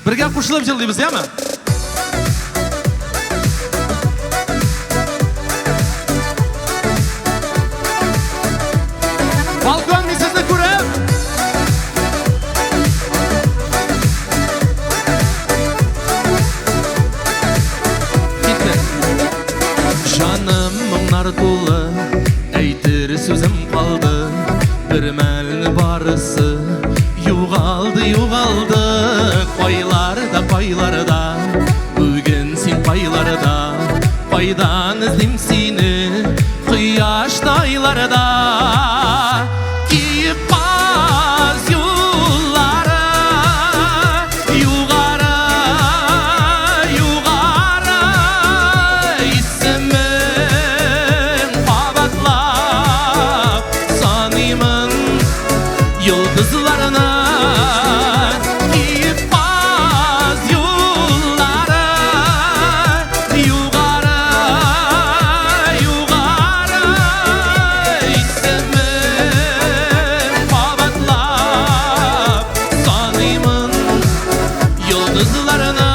Birga qo'shilib jillaymiz, yami? Balkon sizni ko'rib Жаным мұңнар толы, әйтер сөзім қалды. Bir мәліні барысы, юғалды. Қайларда, бүгін сен пайларда. Пайдан іздем сені, құяшты айларда. Киіп баз юллары, юғары, ісімін қабатлап, санимын yıldızlarına. Kiyip baz yollara, yukarı, ismim kabatlap, sanımın yıldızlarına.